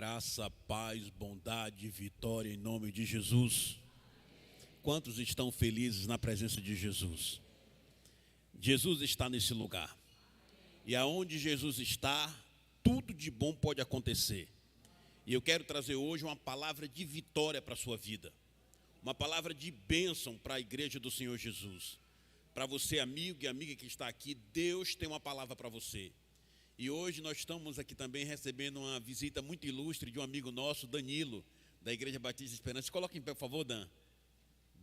Graça, paz, bondade, vitória em nome de Jesus. Quantos estão felizes na presença de Jesus? Jesus está nesse lugar. E aonde Jesus está, tudo de bom pode acontecer. E eu quero trazer hoje uma palavra de vitória para a sua vida. Uma palavra de bênção para a igreja do Senhor Jesus. Para você, amigo e amiga que está aqui, Deus tem uma palavra para você. E hoje nós estamos aqui também recebendo uma visita muito ilustre de um amigo nosso, Danilo, da Igreja Batista Esperança. Coloque em pé, por favor, Dan.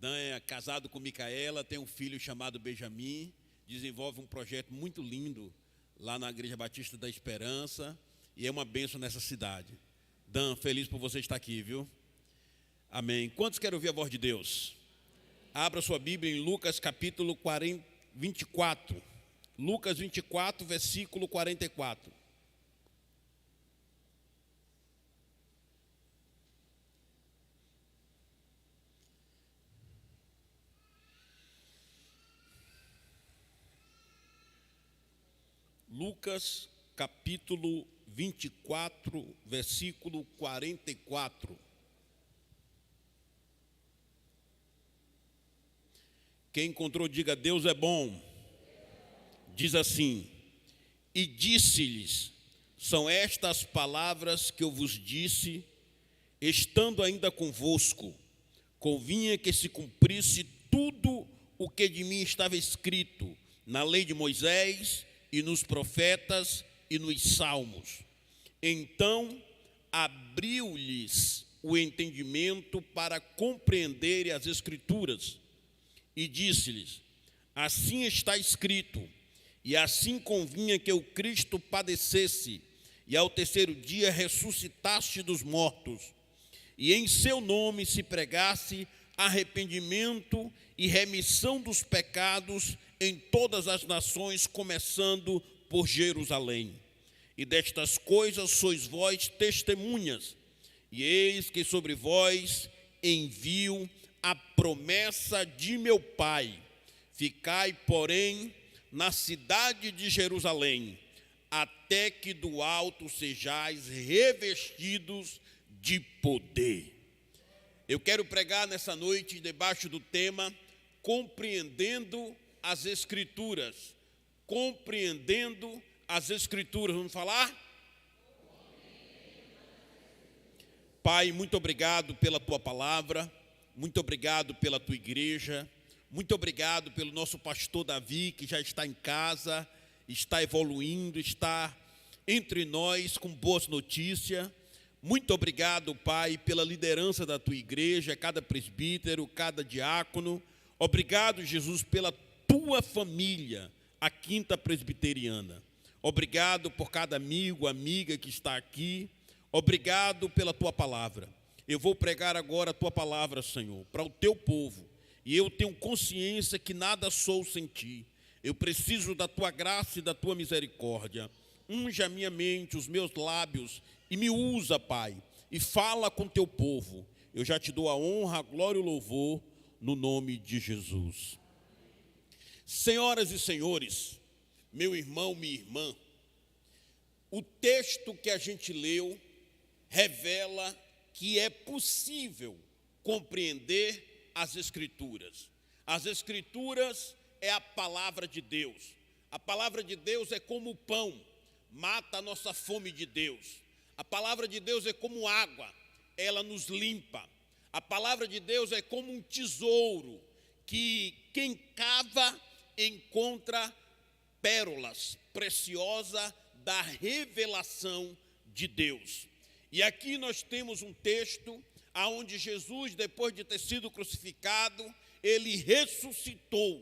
Dan é casado com Micaela, tem um filho chamado Benjamin, desenvolve um projeto muito lindo lá na Igreja Batista da Esperança e é uma bênção nessa cidade. Dan, feliz por você estar aqui, viu? Amém. Quantos querem ouvir a voz de Deus? Abra sua Bíblia em Lucas capítulo 24. Lucas 24, versículo 44. Lucas capítulo 24, versículo 44. Quem encontrou, diga: Deus é bom. Diz assim: e disse-lhes, são estas palavras que eu vos disse, estando ainda convosco, convinha que se cumprisse tudo o que de mim estava escrito na lei de Moisés e nos profetas e nos salmos. Então abriu-lhes o entendimento para compreenderem as Escrituras, e disse-lhes: assim está escrito, e assim convinha que o Cristo padecesse, e ao terceiro dia ressuscitasse dos mortos, e em seu nome se pregasse arrependimento e remissão dos pecados em todas as nações, começando por Jerusalém. E destas coisas sois vós testemunhas, e eis que sobre vós envio a promessa de meu Pai. Ficai, porém, na cidade de Jerusalém, até que do alto sejais revestidos de poder. Eu quero pregar nessa noite debaixo do tema compreendendo as Escrituras. Compreendendo as Escrituras. Vamos falar? Pai, muito obrigado pela tua palavra, muito obrigado pela tua igreja. Muito obrigado pelo nosso pastor Davi, que já está em casa, está evoluindo, está entre nós com boas notícias. Muito obrigado, Pai, pela liderança da tua igreja, cada presbítero, cada diácono. Obrigado, Jesus, pela tua família, a Quinta Presbiteriana. Obrigado por cada amigo, amiga que está aqui. Obrigado pela tua palavra. Eu vou pregar agora a tua palavra, Senhor, para o teu povo. E eu tenho consciência que nada sou sem ti. Eu preciso da tua graça e da tua misericórdia. Unja a minha mente, os meus lábios, e me usa, Pai, e fala com teu povo. Eu já te dou a honra, a glória e o louvor, no nome de Jesus. Senhoras e senhores, meu irmão, minha irmã, o texto que a gente leu revela que é possível compreender as Escrituras. As Escrituras é a palavra de Deus. A palavra de Deus é como o pão, mata a nossa fome de Deus. A palavra de Deus é como água, ela nos limpa. A palavra de Deus é como um tesouro, que quem cava encontra pérolas preciosas da revelação de Deus. E aqui nós temos um texto aonde Jesus, depois de ter sido crucificado, ele ressuscitou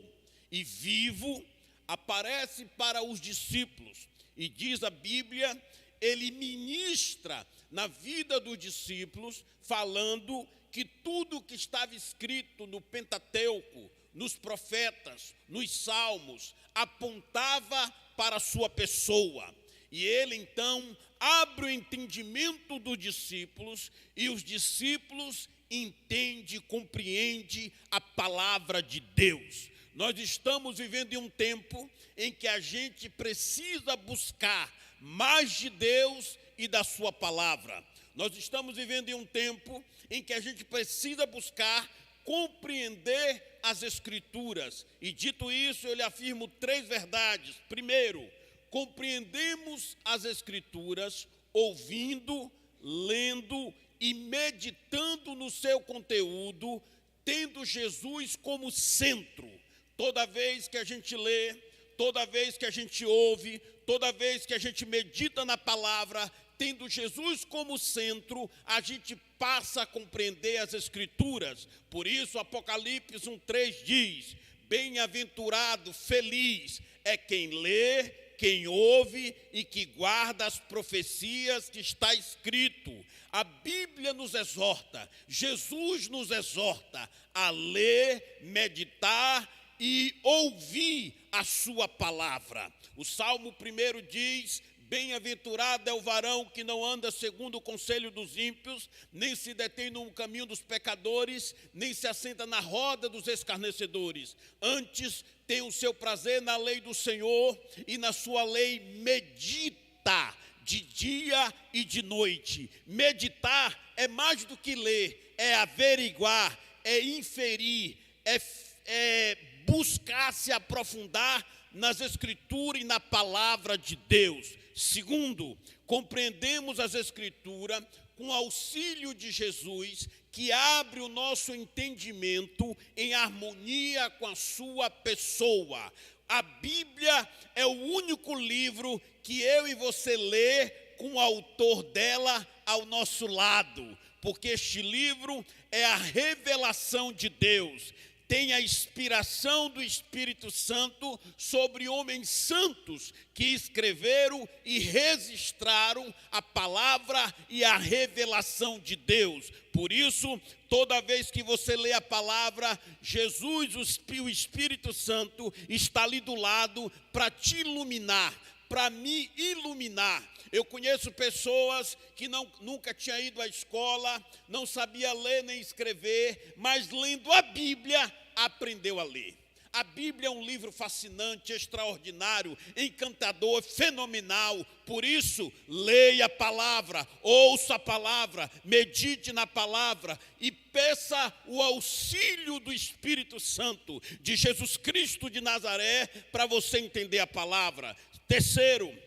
e vivo aparece para os discípulos. E diz a Bíblia, ele ministra na vida dos discípulos, falando que tudo que estava escrito no Pentateuco, nos profetas, nos salmos, apontava para a sua pessoa. E ele então abre o entendimento dos discípulos, e os discípulos entendem, compreendem a palavra de Deus. Nós estamos vivendo em um tempo em que a gente precisa buscar mais de Deus e da sua palavra. Nós estamos vivendo em um tempo em que a gente precisa buscar compreender as Escrituras. E dito isso, eu lhe afirmo 3 verdades. Primeiro, compreendemos as Escrituras ouvindo, lendo e meditando no seu conteúdo, tendo Jesus como centro. Toda vez que a gente lê, toda vez que a gente ouve, toda vez que a gente medita na palavra, tendo Jesus como centro, a gente passa a compreender as Escrituras. Por isso, Apocalipse 1:3 diz: bem-aventurado, feliz é quem lê, quem ouve e que guarda as profecias que está escrito. A Bíblia nos exorta, Jesus nos exorta a ler, meditar e ouvir a sua palavra. O Salmo 1 diz: bem-aventurado é o varão que não anda segundo o conselho dos ímpios, nem se detém no caminho dos pecadores, nem se assenta na roda dos escarnecedores. Antes tem o seu prazer na lei do Senhor, e na sua lei medita de dia e de noite. Meditar é mais do que ler, é averiguar, é inferir, é buscar se aprofundar nas Escrituras e na palavra de Deus. Segundo, compreendemos as Escrituras com auxílio de Jesus, que abre o nosso entendimento em harmonia com a sua pessoa. A Bíblia é o único livro que eu e você lê com o autor dela ao nosso lado, porque este livro é a revelação de Deus. Tem a inspiração do Espírito Santo sobre homens santos que escreveram e registraram a palavra e a revelação de Deus. Por isso, toda vez que você lê a palavra, Jesus, o Espírito Santo, está ali do lado para te iluminar, para me iluminar. Eu conheço pessoas que nunca tinham ido à escola, não sabia ler nem escrever, mas lendo a Bíblia, aprendeu a ler. A Bíblia é um livro fascinante, extraordinário, encantador, fenomenal. Por isso, leia a palavra, ouça a palavra, medite na palavra e peça o auxílio do Espírito Santo, de Jesus Cristo de Nazaré, para você entender a palavra. Terceiro,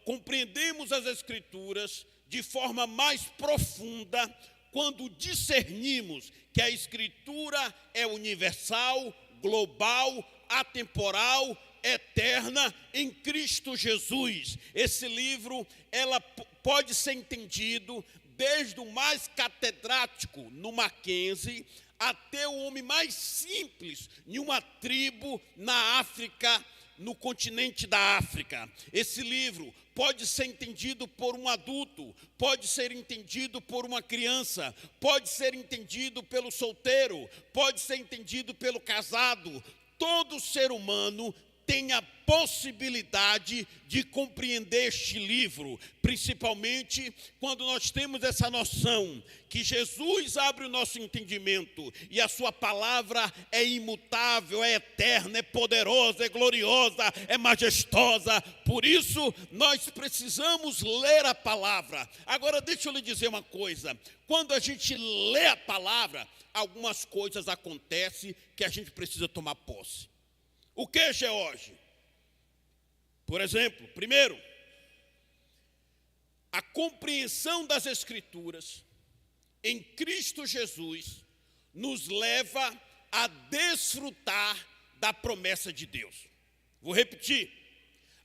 compreendemos as Escrituras de forma mais profunda quando discernimos que a Escritura é universal, global, atemporal, eterna em Cristo Jesus. Esse livro, ela pode ser entendido desde o mais catedrático no Mackenzie até o homem mais simples em uma tribo na África, no continente da África. Esse livro pode ser entendido por um adulto, pode ser entendido por uma criança, pode ser entendido pelo solteiro, pode ser entendido pelo casado. Todo ser humano tem a possibilidade de compreender este livro, principalmente quando nós temos essa noção que Jesus abre o nosso entendimento e a sua palavra é imutável, é eterna, é poderosa, é gloriosa, é majestosa. Por isso, nós precisamos ler a palavra. Agora, deixa eu lhe dizer uma coisa. Quando a gente lê a palavra, algumas coisas acontecem que a gente precisa tomar posse. O que, George? Por exemplo, primeiro, a compreensão das Escrituras em Cristo Jesus nos leva a desfrutar da promessa de Deus. Vou repetir.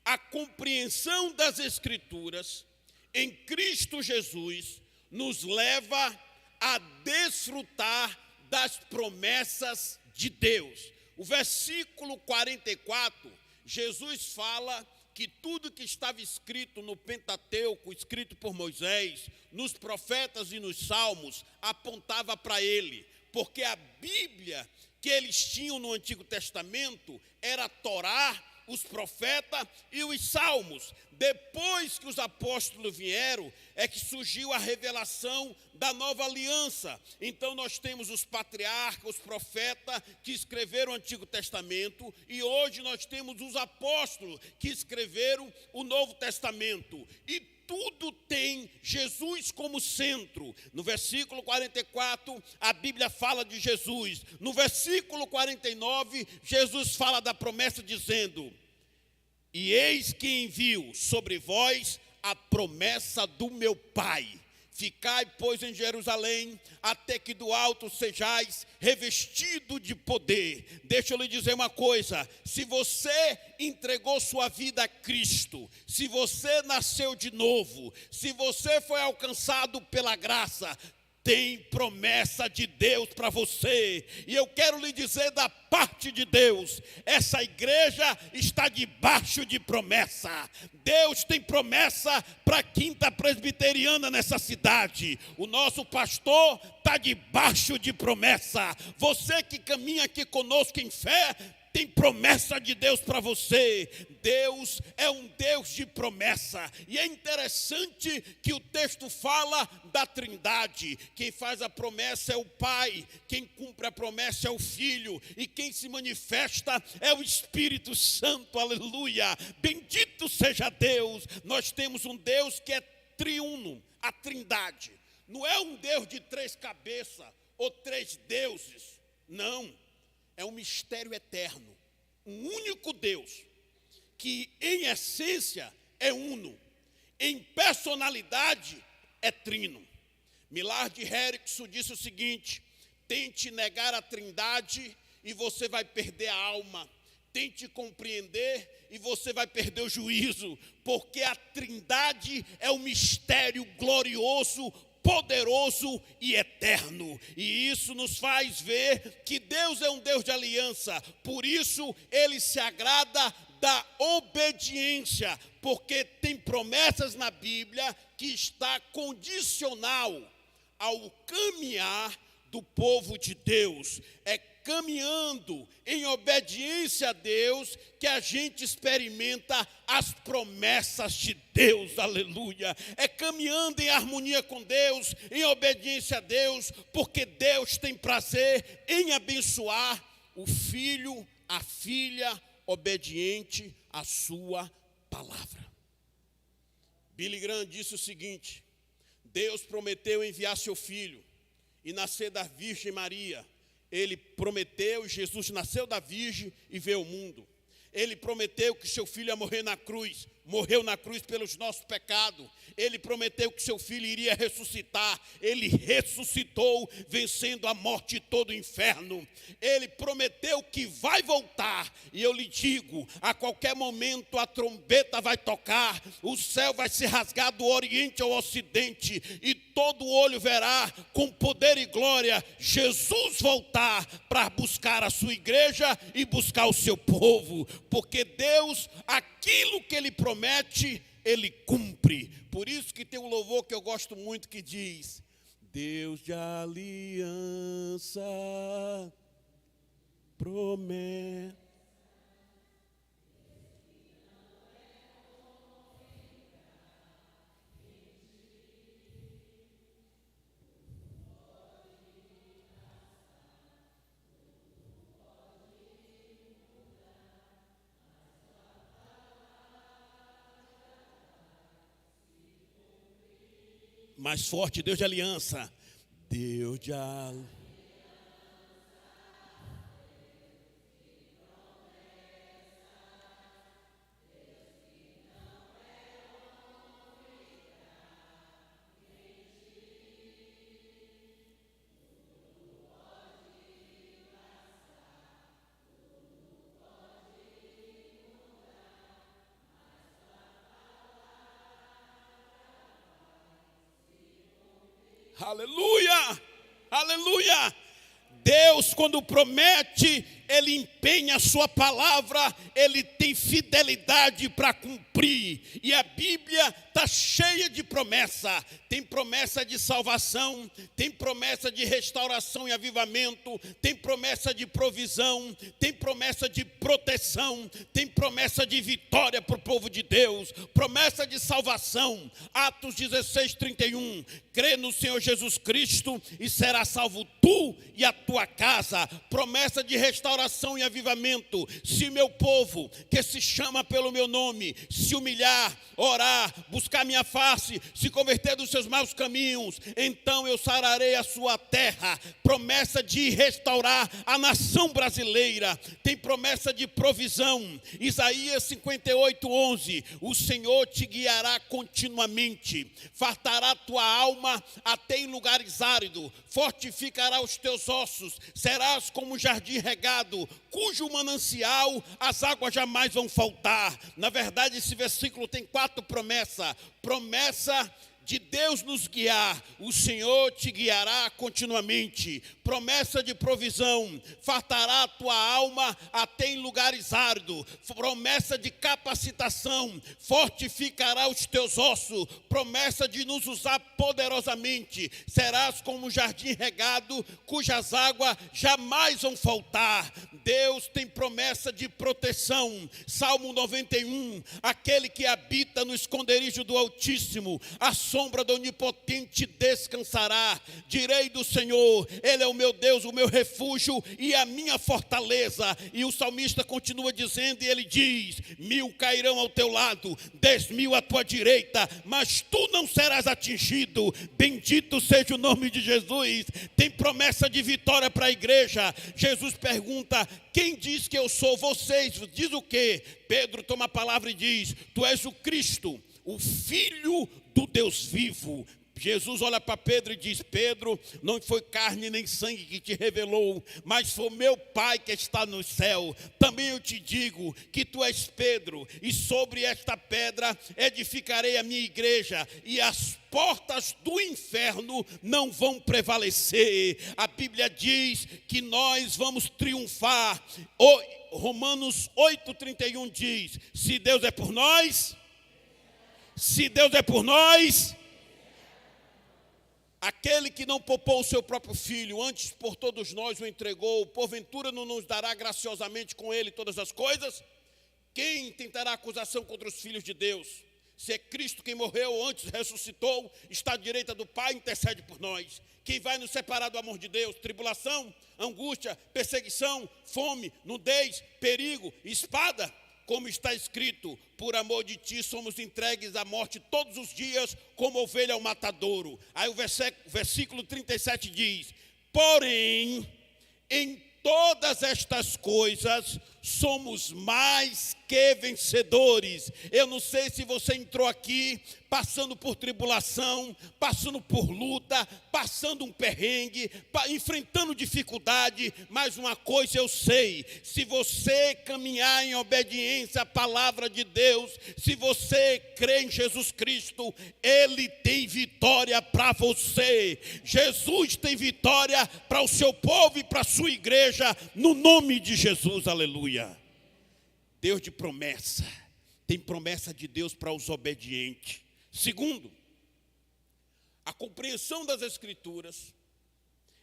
A compreensão das Escrituras em Cristo Jesus nos leva a desfrutar das promessas de Deus. O versículo 44, Jesus fala que tudo que estava escrito no Pentateuco, escrito por Moisés, nos profetas e nos salmos, apontava para ele, porque a Bíblia que eles tinham no Antigo Testamento era a Torá, os profetas e os salmos. Depois que os apóstolos vieram, é que surgiu a revelação da nova aliança. Então nós temos os patriarcas, os profetas que escreveram o Antigo Testamento, e hoje nós temos os apóstolos que escreveram o Novo Testamento. E tudo tem Jesus como centro. No versículo 44, a Bíblia fala de Jesus. No versículo 49, Jesus fala da promessa dizendo: e eis que envio sobre vós a promessa do meu Pai. Ficai, pois, em Jerusalém, até que do alto sejais revestido de poder. Deixa eu lhe dizer uma coisa: se você entregou sua vida a Cristo, se você nasceu de novo, se você foi alcançado pela graça, tem promessa de Deus para você. E eu quero lhe dizer da parte de Deus, essa igreja está debaixo de promessa. Deus tem promessa para a Quinta Presbiteriana nessa cidade. O nosso pastor está debaixo de promessa. Você que caminha aqui conosco em fé, tem promessa de Deus para você. Deus é um Deus de promessa. E é interessante que o texto fala da Trindade. Quem faz a promessa é o Pai, quem cumpre a promessa é o Filho, e quem se manifesta é o Espírito Santo. Aleluia! Bendito seja Deus. Nós temos um Deus que é triuno, a Trindade. Não é um Deus de 3 cabeças ou 3 deuses. Não. É um mistério eterno, um único Deus, que em essência é uno, em personalidade é trino. Millard Erickson disse o seguinte: tente negar a Trindade e você vai perder a alma. Tente compreender e você vai perder o juízo, porque a Trindade é um mistério glorioso, poderoso e eterno. E isso nos faz ver que Deus é um Deus de aliança. Por isso Ele se agrada da obediência, porque tem promessas na Bíblia que está condicional ao caminhar do povo de Deus. É caminhando em obediência a Deus que a gente experimenta as promessas de Deus. Aleluia! É caminhando em harmonia com Deus, em obediência a Deus, porque Deus tem prazer em abençoar o filho, a filha obediente à sua palavra. Billy Graham disse o seguinte: Deus prometeu enviar seu filho e nascer da Virgem Maria. Ele prometeu, Jesus nasceu da Virgem e veio ao mundo. Ele prometeu que seu filho ia morrer na cruz, morreu na cruz pelos nossos pecados. Ele prometeu que seu filho iria ressuscitar, ele ressuscitou, vencendo a morte e todo o inferno. Ele prometeu que vai voltar, e eu lhe digo, a qualquer momento a trombeta vai tocar, o céu vai se rasgar do oriente ao ocidente, e todo olho verá com poder e glória Jesus voltar para buscar a sua igreja e buscar o seu povo, porque Deus, aquilo que Ele promete, Ele cumpre. Por isso que tem um louvor que eu gosto muito que diz: Deus de aliança promete. Mais forte, Deus de aliança. Deus de aliança. Aleluia, aleluia. Deus, quando promete, Ele empenha a sua palavra, Ele tem fidelidade para cumprir. E a Bíblia está cheia de promessa. Tem promessa de salvação, tem promessa de restauração e avivamento, tem promessa de provisão, tem promessa de proteção, tem promessa de vitória para o povo de Deus, promessa de salvação. Atos 16:31, crê no Senhor Jesus Cristo e será salvo tu e a tua casa. Promessa promessa de restauração e avivamento. Se meu povo, que se chama pelo meu nome, se humilhar, orar, buscar minha face, se converter dos seus maus caminhos, então eu sararei a sua terra. Promessa de restaurar a nação brasileira. Tem promessa de provisão. Isaías 58:11. O Senhor te guiará continuamente, fartará tua alma até em lugares áridos, fortificará os teus ossos, serás como um jardim regado, cujo manancial as águas jamais vão faltar. Na verdade, esse versículo tem 4 promessas. Promessa de Deus nos guiar, o Senhor te guiará continuamente. Promessa de provisão, fartará a tua alma até em lugares áridos. Promessa de capacitação, fortificará os teus ossos. Promessa de nos usar poderosamente, serás como um jardim regado, cujas águas jamais vão faltar. Deus tem promessa de proteção. Salmo 91, aquele que habita no esconderijo do Altíssimo, a sombra do Onipotente descansará. Direi do Senhor, Ele é o meu Deus, o meu refúgio e a minha fortaleza. E o salmista continua dizendo, e ele diz: 1000 cairão ao teu lado, 10.000 à tua direita, mas tu não serás atingido. Bendito seja o nome de Jesus. Tem promessa de vitória para a igreja. Jesus pergunta: quem diz que eu sou? Vocês diz o quê? Pedro toma a palavra e diz: tu és o Cristo, o Filho do Deus vivo. Jesus olha para Pedro e diz: Pedro, não foi carne nem sangue que te revelou, mas foi meu Pai que está no céu. Também eu te digo que tu és Pedro, e sobre esta pedra edificarei a minha igreja, e as portas do inferno não vão prevalecer. A Bíblia diz que nós vamos triunfar. Romanos 8:31 diz: se Deus é por nós, se Deus é por nós, aquele que não poupou o seu próprio filho, antes por todos nós o entregou, porventura não nos dará graciosamente com ele todas as coisas? Quem tentará acusação contra os filhos de Deus? Se é Cristo quem morreu, antes ressuscitou, está à direita do Pai, intercede por nós. Quem vai nos separar do amor de Deus? Tribulação, angústia, perseguição, fome, nudez, perigo, espada? Como está escrito: por amor de ti somos entregues à morte todos os dias, como ovelha ao matadouro. Aí o versículo 37 diz: porém, em todas estas coisas somos mais que vencedores. Eu não sei se você entrou aqui passando por tribulação, passando por luta, passando um perrengue, enfrentando dificuldade, mas uma coisa eu sei: se você caminhar em obediência à palavra de Deus, se você crê em Jesus Cristo, Ele tem vitória para você. Jesus tem vitória para o seu povo e para a sua igreja, no nome de Jesus, aleluia. Deus de promessa, tem promessa de Deus para os obedientes. Segundo, a compreensão das Escrituras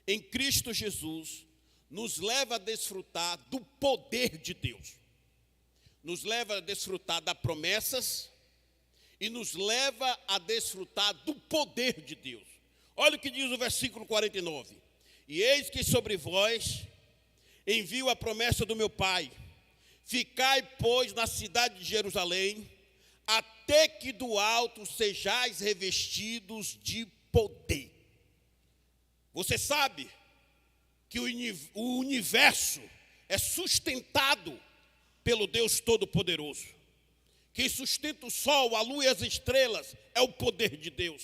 em Cristo Jesus nos leva a desfrutar do poder de Deus, nos leva a desfrutar das promessas e nos leva a desfrutar do poder de Deus. Olha o que diz o versículo 49: e eis que sobre vós envio a promessa do meu Pai. Ficai, pois, na cidade de Jerusalém, até que do alto sejais revestidos de poder. Você sabe que o universo é sustentado pelo Deus Todo-Poderoso. Quem sustenta o sol, a lua e as estrelas é o poder de Deus.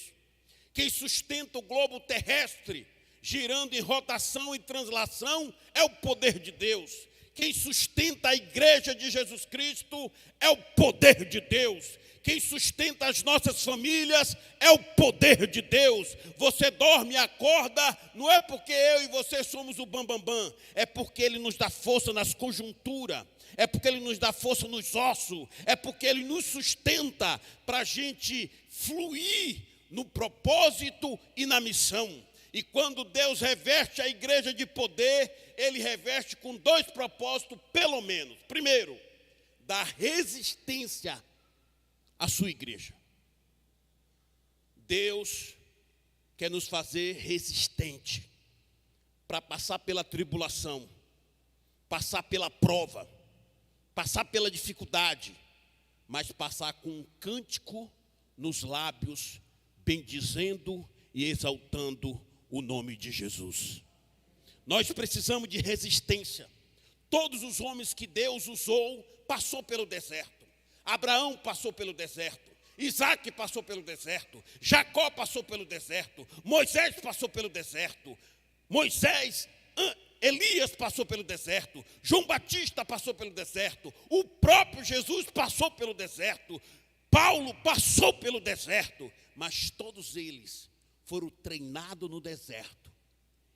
Quem sustenta o globo terrestre, girando em rotação e translação, é o poder de Deus. Quem sustenta a igreja de Jesus Cristo é o poder de Deus. Quem sustenta as nossas famílias é o poder de Deus. Você dorme e acorda, não é porque eu e você somos o bambambam, é porque Ele nos dá força nas conjunturas, é porque Ele nos dá força nos ossos, é porque Ele nos sustenta para a gente fluir no propósito e na missão. E quando Deus reveste a igreja de poder, Ele reveste com 2 propósitos, pelo menos. Primeiro, dar resistência à sua igreja. Deus quer nos fazer resistente para passar pela tribulação, passar pela prova, passar pela dificuldade, mas passar com um cântico nos lábios, bendizendo e exaltando o nome de Jesus. Nós precisamos de resistência. Todos os homens que Deus usou passou pelo deserto. Abraão passou pelo deserto. Isaac passou pelo deserto. Jacó passou pelo deserto. Moisés passou pelo deserto. Elias passou pelo deserto. João Batista passou pelo deserto. O próprio Jesus passou pelo deserto. Paulo passou pelo deserto. Mas todos eles foram treinados no deserto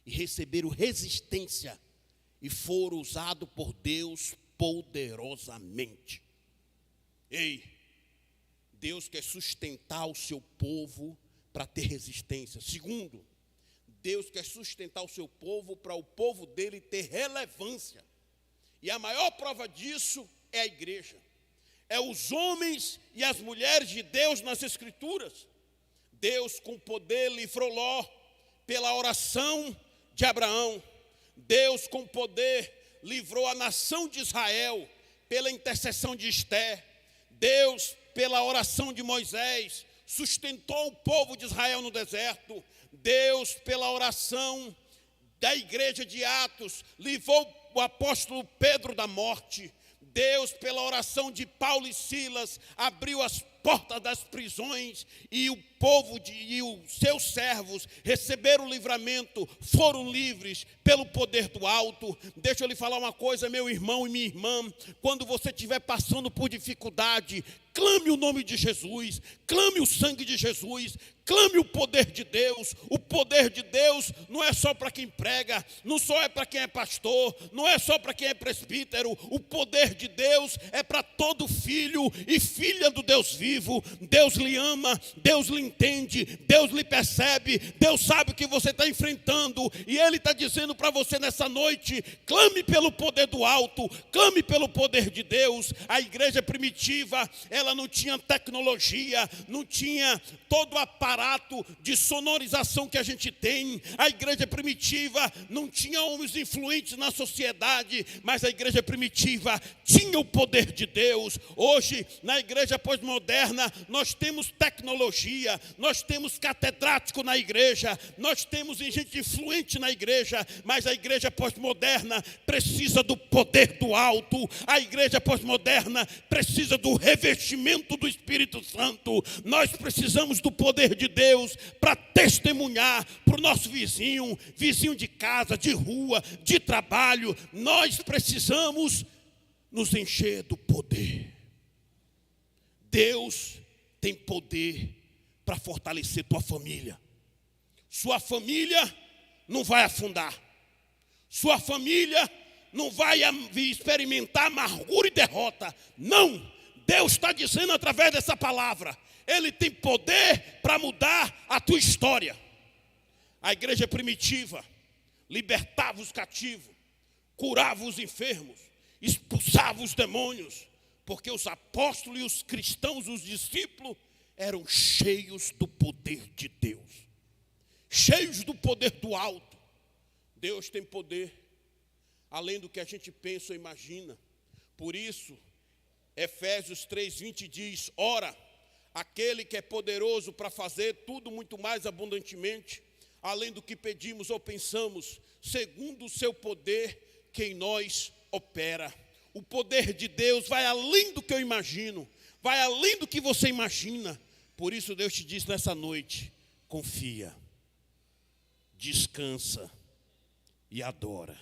e receberam resistência e foram usados por Deus poderosamente. Ei, Deus quer sustentar o seu povo para ter resistência. Segundo, Deus quer sustentar o seu povo para o povo dele ter relevância. E a maior prova disso é a igreja. É os homens e as mulheres de Deus nas Escrituras. Deus com poder livrou Ló pela oração de Abraão. Deus com poder livrou a nação de Israel pela intercessão de Esté. Deus, pela oração de Moisés, sustentou o povo de Israel no deserto. Deus, pela oração da igreja de Atos, livrou o apóstolo Pedro da morte. Deus, pela oração de Paulo e Silas, abriu as portas das prisões e o povo e os seus servos receberam o livramento, foram livres pelo poder do alto. Deixa eu lhe falar uma coisa, meu irmão e minha irmã, quando você estiver passando por dificuldade, clame o nome de Jesus, clame o sangue de Jesus, clame o poder de Deus. O poder de Deus não é só para quem prega, não só é para quem é pastor, não é só para quem é presbítero. O poder de Deus é para todo filho e filha do Deus vivo. Deus lhe ama, Deus lhe entende, Deus lhe percebe, Deus sabe o que você está enfrentando. E Ele está dizendo para você nessa noite, clame pelo poder do alto, clame pelo poder de Deus. A igreja primitiva, ela não tinha tecnologia, não tinha todo o aparato de sonorização que a gente tem. A igreja primitiva não tinha homens influentes na sociedade, mas a igreja primitiva tinha o poder de Deus. Hoje, na igreja pós-moderna, nós temos tecnologia, nós temos catedrático na igreja, nós temos gente influente na igreja, mas a igreja pós-moderna precisa do poder do alto. A igreja pós-moderna precisa do revestimento do Espírito Santo. Nós precisamos do poder de Deus para testemunhar para o nosso vizinho de casa, de rua, de trabalho. Nós precisamos nos encher do poder. Deus tem poder para fortalecer tua família. Sua família não vai afundar. Sua família não vai experimentar amargura e derrota. Não. Deus está dizendo através dessa palavra, Ele tem poder para mudar a tua história. A igreja primitiva libertava os cativos, curava os enfermos, expulsava os demônios, porque os apóstolos e os cristãos, os discípulos, eram cheios do poder de Deus, cheios do poder do alto. Deus tem poder além do que a gente pensa ou imagina. Por isso, Efésios 3:20 diz: ora, aquele que é poderoso para fazer tudo muito mais abundantemente, além do que pedimos ou pensamos, segundo o seu poder que em nós opera. O poder de Deus vai além do que eu imagino, vai além do que você imagina. Por isso Deus te diz nessa noite: confia, descansa e adora.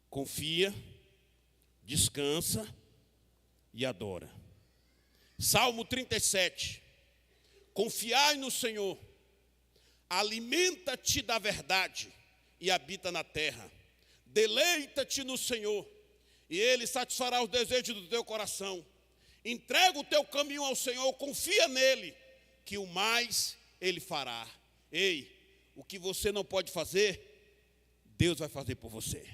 Confia, descansa e adora. Salmo 37. Confiai no Senhor, alimenta-te da verdade e habita na terra. Deleita-te no Senhor e Ele satisfará os desejos do teu coração. Entrega o teu caminho ao Senhor, confia nele, que o mais Ele fará. Ei, o que você não pode fazer, Deus vai fazer por você.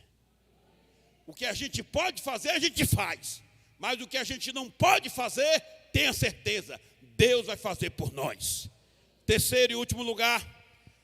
O que a gente pode fazer, a gente faz. Mas o que a gente não pode fazer, tenha certeza, Deus vai fazer por nós. Terceiro e último lugar,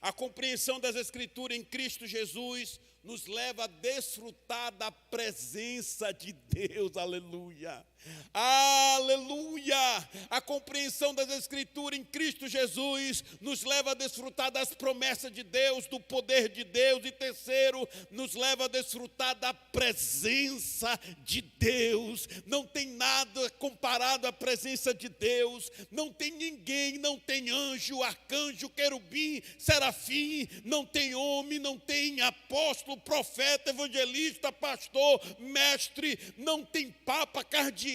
A compreensão das Escrituras em Cristo Jesus nos leva a desfrutar da presença de Deus, aleluia. Aleluia! A compreensão das Escrituras em Cristo Jesus nos leva a desfrutar das promessas de Deus, do poder de Deus. E terceiro, nos leva a desfrutar da presença de Deus. Não tem nada comparado à presença de Deus. Não tem ninguém, não tem anjo, arcanjo, querubim, serafim. Não tem homem, não tem apóstolo, profeta, evangelista, pastor, mestre. Não tem papa, cardeal,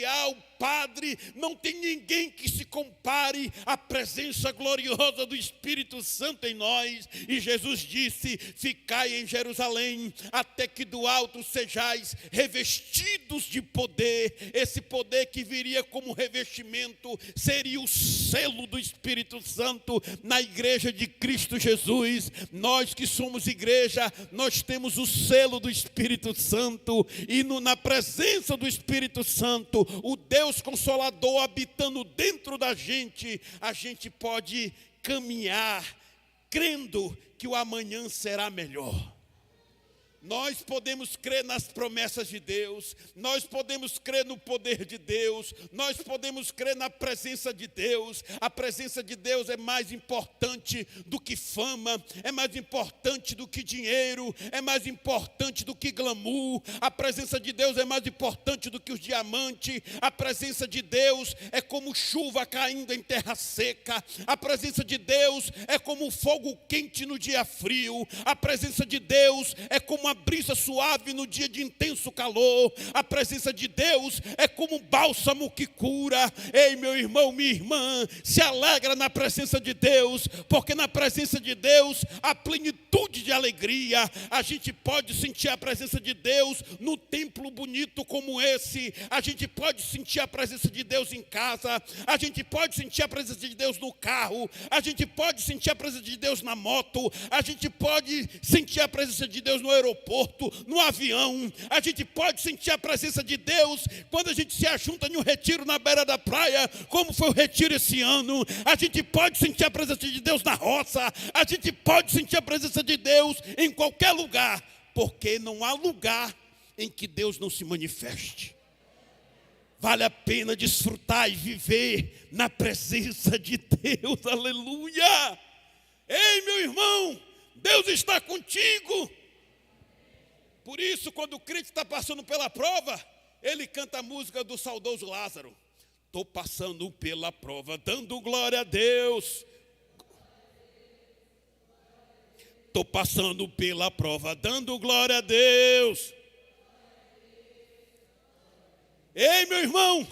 padre, não tem ninguém que se compare à presença gloriosa do Espírito Santo em nós. E Jesus disse: ficai em Jerusalém, até que do alto sejais revestidos de poder. Esse poder que viria como revestimento seria o selo do Espírito Santo na igreja de Cristo Jesus. Nós que somos igreja, nós temos o selo do Espírito Santo, e na presença do Espírito Santo, o Deus Consolador habitando dentro da gente, a gente pode caminhar crendo que o amanhã será melhor. Nós podemos crer nas promessas de Deus, nós podemos crer no poder de Deus, nós podemos crer na presença de Deus. A presença de Deus é mais importante do que fama, é mais importante do que dinheiro, é mais importante do que glamour. A presença de Deus é mais importante do que os diamantes. A presença de Deus é como chuva caindo em terra seca. A presença de Deus é como fogo quente no dia frio. A presença de Deus é como uma brisa suave no dia de intenso calor. A presença de Deus é como um bálsamo que cura. Ei, meu irmão, minha irmã, se alegra na presença de Deus, porque na presença de Deus há plenitude de alegria. A gente pode sentir a presença de Deus no templo bonito como esse. A gente pode sentir a presença de Deus em casa. A gente pode sentir a presença de Deus no carro. A gente pode sentir a presença de Deus na moto. A gente pode sentir a presença de Deus no aeroporto, no avião. A gente pode sentir a presença de Deus quando a gente se ajunta em um retiro na beira da praia, como foi o retiro esse ano. A gente pode sentir a presença de Deus na roça. A gente pode sentir a presença de Deus em qualquer lugar, porque não há lugar em que Deus não se manifeste. Vale a pena desfrutar e viver na presença de Deus, aleluia. Ei, meu irmão, Deus está contigo. Por isso, quando o crente está passando pela prova, ele canta a música do saudoso Lázaro. Estou passando pela prova, dando glória a Deus. Estou passando pela prova, dando glória a Deus. Ei, meu irmão,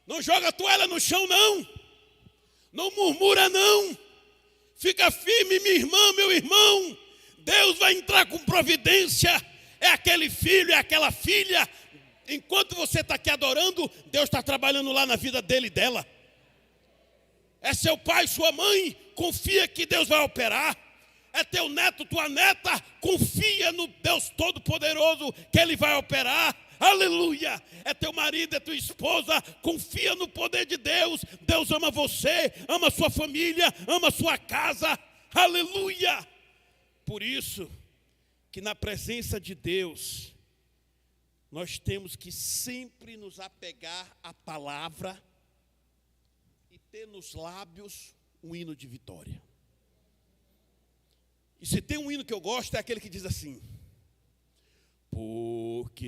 não joga a toalha no chão, não. Não murmura, não. Fica firme, minha irmã, meu irmão. Deus vai entrar com providência. É aquele filho, é aquela filha. Enquanto você está aqui adorando, Deus está trabalhando lá na vida dele e dela. É seu pai, sua mãe, confia que Deus vai operar. É teu neto, tua neta, confia no Deus Todo-Poderoso que Ele vai operar. Aleluia. É teu marido, é tua esposa, confia no poder de Deus. Deus ama você, ama sua família, ama sua casa. Aleluia. Por isso que na presença de Deus, nós temos que sempre nos apegar à palavra e ter nos lábios um hino de vitória. E se tem um hino que eu gosto, é aquele que diz assim: porque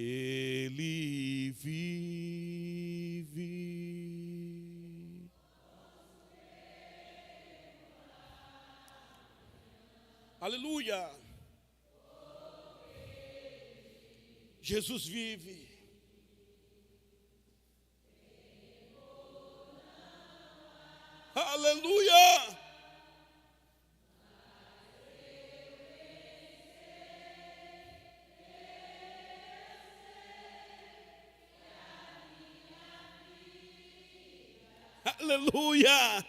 Ele vive. Aleluia. Jesus vive. Aleluia. Aleluia.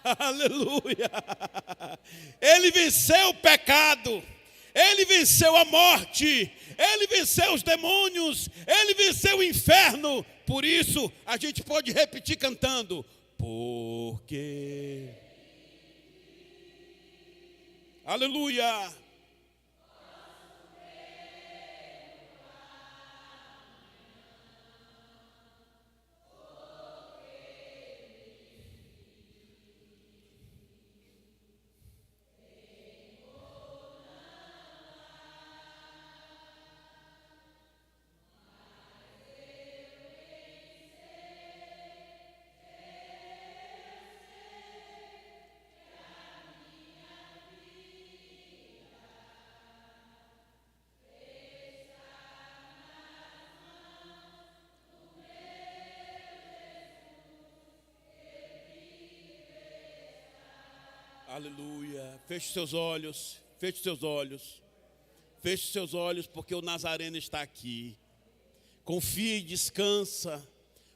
Aleluia. Ele venceu o pecado. Ele venceu a morte, Ele venceu os demônios, Ele venceu o inferno. Por isso a gente pode repetir cantando: porque, aleluia. Aleluia. Feche seus olhos, feche seus olhos, feche seus olhos, porque o Nazareno está aqui. Confia e descansa,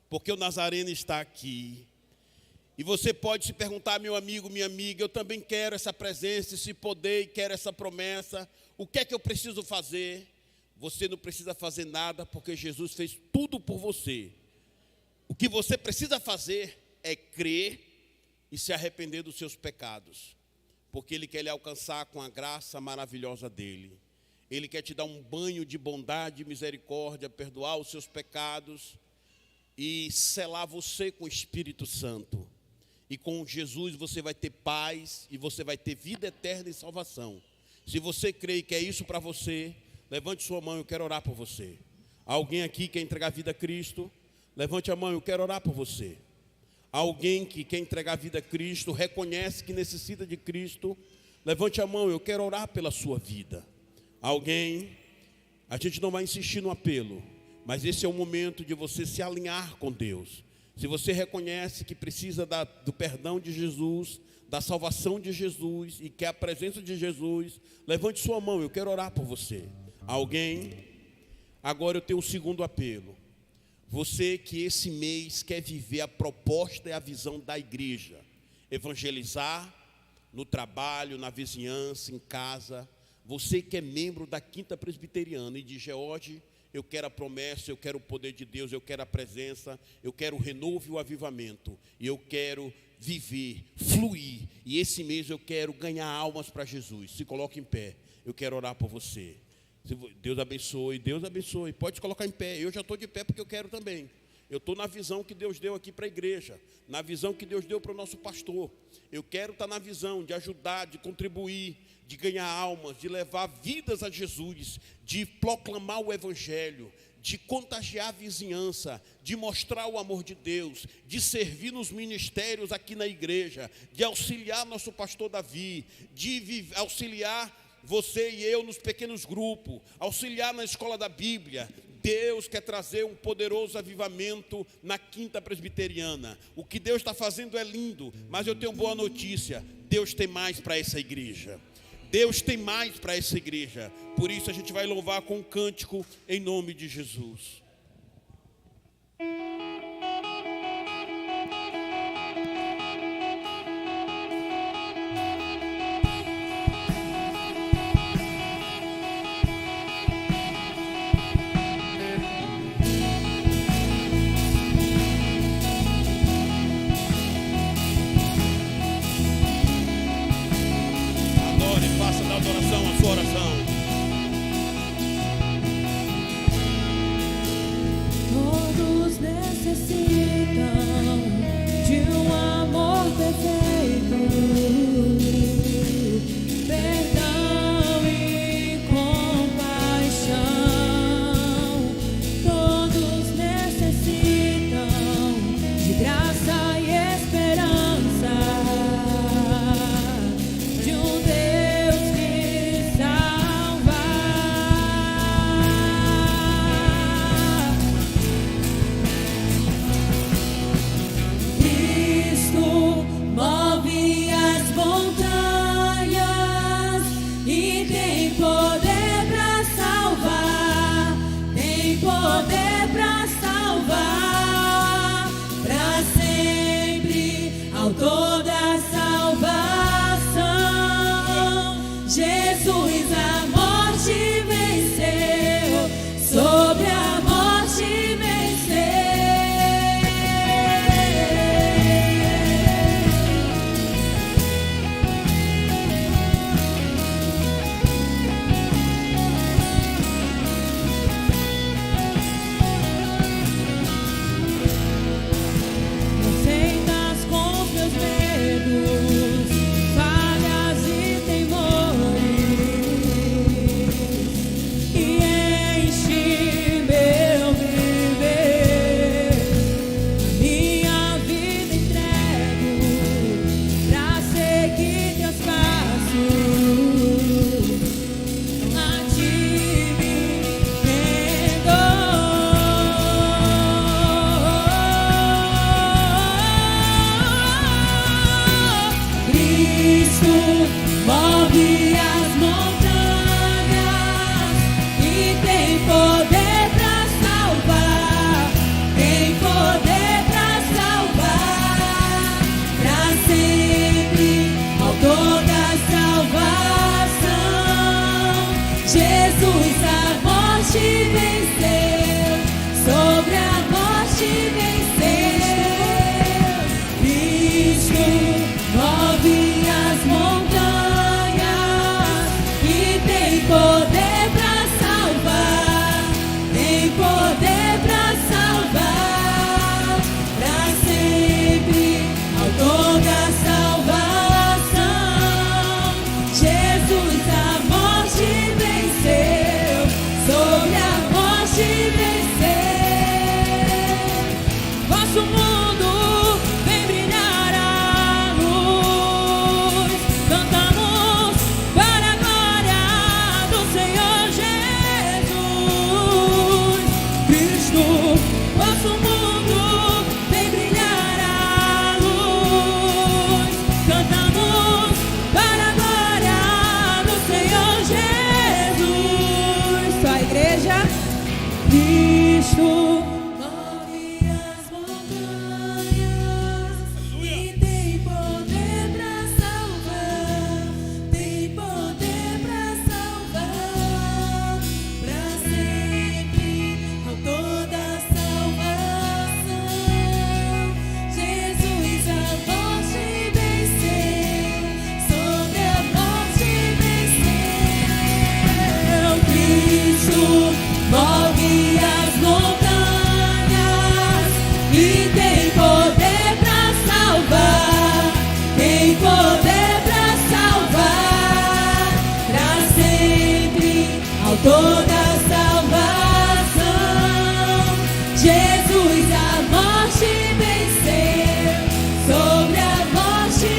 porque o Nazareno está aqui. E você pode se perguntar: meu amigo, minha amiga, eu também quero essa presença, esse poder, e quero essa promessa. O que é que eu preciso fazer? Você não precisa fazer nada, porque Jesus fez tudo por você. O que você precisa fazer é crer e se arrepender dos seus pecados, porque Ele quer lhe alcançar com a graça maravilhosa dEle. Ele quer te dar um banho de bondade e misericórdia, perdoar os seus pecados e selar você com o Espírito Santo. E com Jesus você vai ter paz e você vai ter vida eterna e salvação. Se você crê e quer isso para você, levante sua mão, eu quero orar por você. Alguém aqui quer entregar a vida a Cristo? Levante a mão, eu quero orar por você. Alguém que quer entregar a vida a Cristo, reconhece que necessita de Cristo, levante a mão, eu quero orar pela sua vida. Alguém, a gente não vai insistir no apelo, mas esse é o momento de você se alinhar com Deus. Se você reconhece que precisa do perdão de Jesus, da salvação de Jesus e quer a presença de Jesus, levante sua mão, eu quero orar por você. Alguém, agora eu tenho um segundo apelo. Você que esse mês quer viver a proposta e a visão da igreja, evangelizar no trabalho, na vizinhança, em casa. Você que é membro da Quinta Presbiteriana e diz: hoje eu quero a promessa, eu quero o poder de Deus, eu quero a presença, eu quero o renovo e o avivamento, e eu quero viver, fluir, e esse mês eu quero ganhar almas para Jesus. Se coloque em pé, eu quero orar por você. Deus abençoe, Deus abençoe. Pode colocar em pé, eu já estou de pé porque eu quero também. Eu estou na visão que Deus deu aqui para a igreja, na visão que Deus deu para o nosso pastor. Eu quero estar na visão de ajudar, de contribuir, de ganhar almas, de levar vidas a Jesus, de proclamar o evangelho, de contagiar a vizinhança, de mostrar o amor de Deus, de servir nos ministérios aqui na igreja, de auxiliar nosso pastor Davi, de auxiliar você e eu nos pequenos grupos, auxiliar na escola da Bíblia. Deus quer trazer um poderoso avivamento na Quinta Presbiteriana. O que Deus está fazendo é lindo, mas eu tenho boa notícia: Deus tem mais para essa igreja. Deus tem mais para essa igreja. Por isso a gente vai louvar com um cântico em nome de Jesus. Todos necessitam de um amor perfeito, perdão e compaixão. Todos necessitam de graça e esperança, de um Deus que salva. Cristo move as montanhas e tem poder para salvar, tem poder para salvar, para sempre, autor da salvação. Jesus amor. Jesus a morte venceu, sobre a morte venceu. Cristo move as montanhas e tem poder para salvar, tem poder para salvar, para sempre, autor da salvação. Jesus a morte venceu, sobre a morte venceu. Vosso mundo vem brilhar a luz, cantamos para a glória do Senhor Jesus. Cristo, vosso mundo vem brilhar a luz, cantamos para a glória do Senhor Jesus. Só a igreja. Cristo move as montanhas e tem poder para salvar, tem poder para salvar, para sempre, autor da salvação. Jesus a morte venceu, sobre a morte venceu. Cristo move as montanhas e tem poder para salvar, tem poder para salvar, para sempre, autor da salvação. Jesus a morte venceu, sobre a morte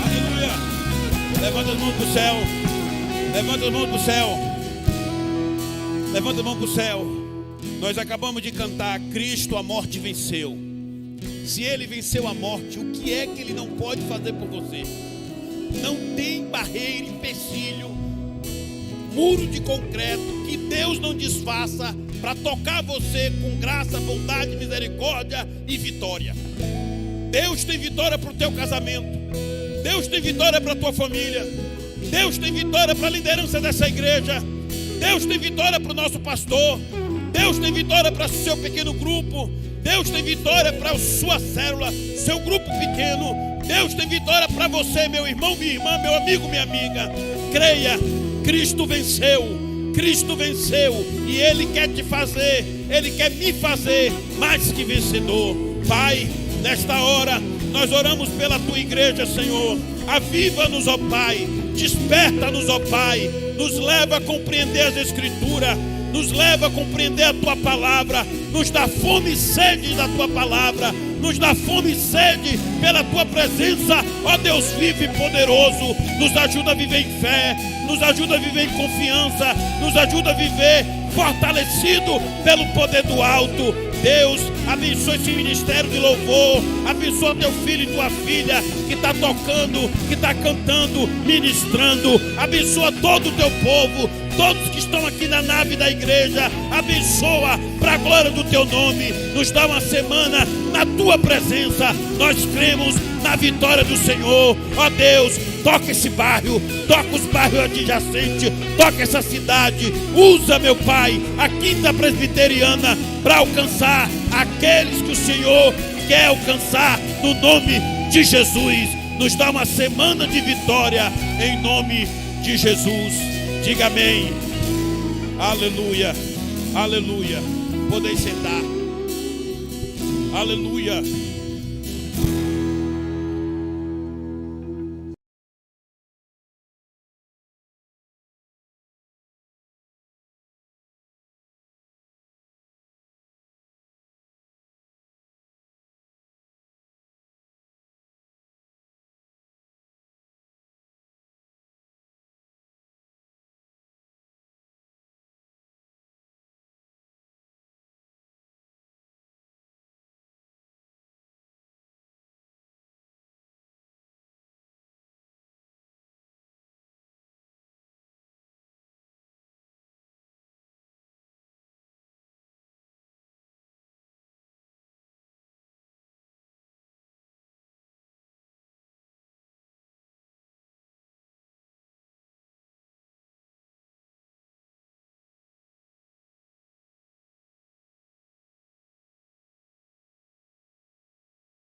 Aleluia. Levanta as mãos para o céu. Levanta as mãos para o céu. Levanta as mãos para o céu. Nós acabamos de cantar: Cristo a morte venceu. Se Ele venceu a morte, o que é que Ele não pode fazer por você? Não tem barreira, empecilho, muro de concreto que Deus não desfaça para tocar você com graça, bondade, misericórdia e vitória. Deus tem vitória para o teu casamento. Deus tem vitória para a tua família. Deus tem vitória para a liderança dessa igreja. Deus tem vitória para o nosso pastor. Deus tem vitória para o seu pequeno grupo. Deus tem vitória para a sua célula, seu grupo pequeno. Deus tem vitória para você, meu irmão, minha irmã, meu amigo, minha amiga. Creia, Cristo venceu. Cristo venceu e Ele quer te fazer, Ele quer me fazer mais que vencedor. Pai, nesta hora nós oramos pela Tua igreja, Senhor. Aviva-nos, ó Pai, desperta-nos, ó Pai, nos leva a compreender as Escrituras, nos leva a compreender a Tua palavra, nos dá fome e sede da Tua palavra, nos dá fome e sede pela Tua presença, ó Deus vivo e poderoso. Nos ajuda a viver em fé, nos ajuda a viver em confiança, nos ajuda a viver fortalecido pelo poder do alto. Deus, abençoa esse ministério de louvor, abençoa teu filho e tua filha que está tocando, que está cantando, ministrando. Abençoa todo o teu povo, todos que estão aqui na nave da igreja. Abençoa para a glória do teu nome. Nos dá uma semana na tua presença. Nós cremos na vitória do Senhor. Ó Deus, toca esse bairro, toca os bairros adjacentes, toca essa cidade. Usa, meu Pai, a Quinta Presbiteriana para alcançar aqueles que o Senhor quer alcançar no nome de Jesus. Nos dá uma semana de vitória em nome de Jesus. Diga amém. Aleluia. Aleluia. Podem sentar. Aleluia.